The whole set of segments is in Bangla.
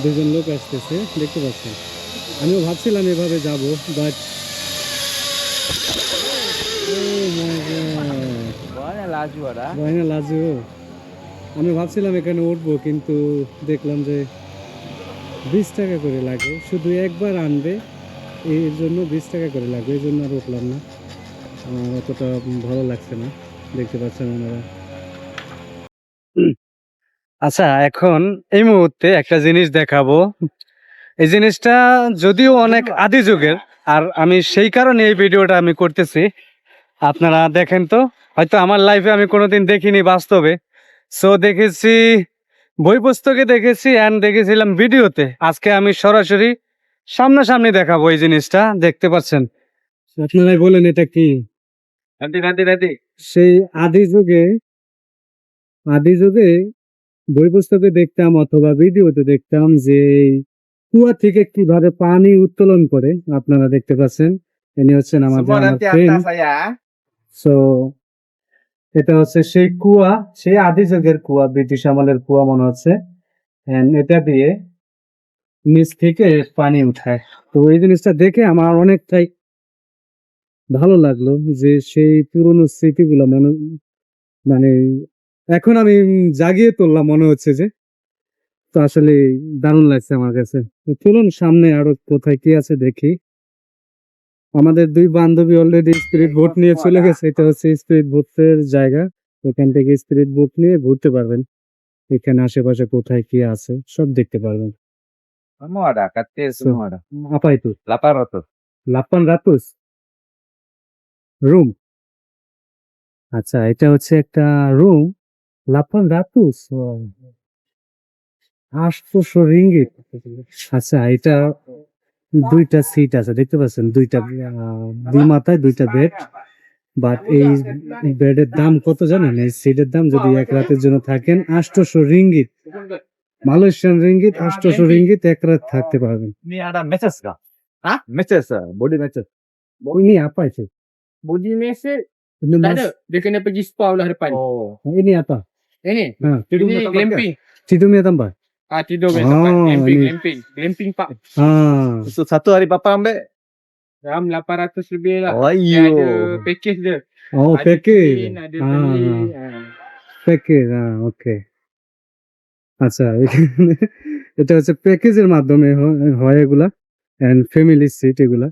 দুজন লোক আসতেছে দেখতে পাচ্ছেন। আমিও ভাবছিলাম এভাবে যাব, বাট ভয়না লাজু, আমি ভাবছিলাম এখানে উঠবো, কিন্তু দেখলাম যে 20 টাকা করে লাগে, শুধু একবার আনবে এর জন্য 20 টাকা করে লাগবে, এই জন্য আর উঠলাম না। আমার অতটা ভালো লাগছে না, দেখতে পাচ্ছেন ওনারা। আচ্ছা, এখন এই মুহূর্তে একটা জিনিস দেখাবো। এই জিনিসটা যদিও অনেক আদি যুগের, আর আমি সেই কারণে এই ভিডিওটা আমি করতেছি। আপনারা দেখেন তো, হয়তো আমার লাইফে আমি কোনোদিন দেখিনি বাস্তবে। সো দেখেছি বই পুস্তকে, দেখেছি অ্যান্ড দেখেছিলাম ভিডিওতে। আজকে আমি সরাসরি সামনাসামনি দেখাবো এই জিনিসটা, দেখতে পাচ্ছেন। আপনারাই বলেন এটা কি? সেই আদি যুগে, আদি যুগে বই পুস্তকে দেখতাম অথবা ভিডিওতে দেখতাম যে কুয়া থেকে কিভাবে পানি উত্তোলন করে। আপনারা দেখতে পাচ্ছেন, ইনি হচ্ছেন আমার ফ্রেন্ড। সো এটা হচ্ছে সেই কুয়া, সেই আদি যুগের কুয়া, ব্রিটিশ আমলের কুয়া মনে হচ্ছে। এটা দিয়ে নিচ থেকে পানি উঠায়। তো এই জিনিসটা দেখে আমার অনেকটাই ভালো লাগলো, যে সেই পুরনো স্মৃতিগুলো মানে এখন আমি জাগিয়ে তুললাম মনে হচ্ছে যে। তো আসলে দারুণ লাগছে আমার কাছে। তো চলুন সামনে আরো কোথায় কি আছে দেখি। আমাদের দুই বান্ধবী অলরেডি স্পিরিট বোট নিয়ে চলে গেছে। এটা হচ্ছে স্পিরিট বোটের জায়গা, এখান থেকে স্পিরিট বোট নিয়ে ঘুরতে পারবেন। এখানে আশেপাশে কোথায় কি আছে সব দেখতে পারবেন। apa itu? 800. 800 রুম। আচ্ছা, এটা হচ্ছে একটা রুম 800, 800 রিঙ্গিট। আচ্ছা, এটা দুইটা সিট আছে, দেখতে পাচ্ছেন, দুইটা দুই মাথায় দুইটা বেড। বাট এই বেডের দাম কত জানেন? এই সিটের দাম যদি এক রাতের জন্য থাকেন 800 রিঙ্গিত, মালয়েশিয়ান রিঙ্গিত। 800 রিঙ্গিত এক রাত থাকতে পারবেন। Ini ada matches kah? Hah? Matches, body matches. Ini apa itu? Body message Ini tak mas, ada. Dia kena pergi spa belah depan. Oh. ini apa? Ini. Ha, Ini glamping. tidurnya tambah. Tidur kat tempat. Oh, Glamping, ini. glamping. Glamping pak. Ah, So, satu hari berapa ambil? Dalam 800 lebih lah. Oh, Dia iyo. ada package dia. oh, Ada package. twin, ada beli. Package, okay. আচ্ছা, এখানে এটা হচ্ছে প্যাকেজের মাধ্যমে হয় এগুলা, এন্ড ফ্যামিলি সিট এগুলা,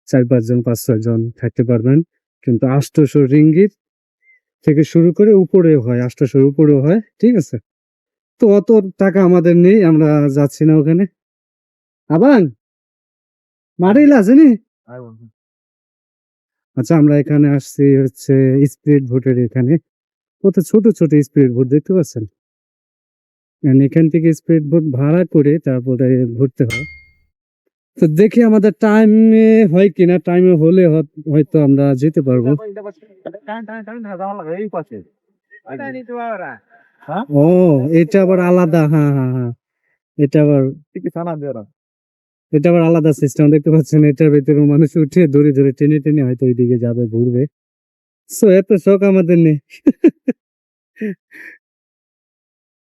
4-5 জন 5-6 জন থাকতে পারবেন। কিন্তু 800 রিঙ্গিত থেকে শুরু করে উপরে হয়, 800 উপরেও হয়, ঠিক আছে। তো অত টাকা আমাদের নেই, আমরা যাচ্ছি না ওখানে। আবাং মারিলা আসেনি। আচ্ছা, আমরা এখানে আসছি হচ্ছে স্পিরিট বোটের এখানে। কত ছোট ছোট স্পিরিট বোট দেখতে পাচ্ছেন। এখান থেকে স্পিড বোট ভাড়া করে তারপরে ঘুরতে হয়। তো দেখি আমাদের টাইমে হয় কিনা, টাইমে হলে হয়তো আমরা যেতে পারবো। ও, এটা আবার আলাদা। হ্যাঁ হ্যাঁ হ্যাঁ, এটা আবার আলাদা সিস্টেম, দেখতে পাচ্ছেন। এটার ভিতরে মানুষ উঠে দড়ি ধরে টেনে টেনে হয়তো ওইদিকে যাবে, ঘুরবে। সো এত শখ আমাদের নেই।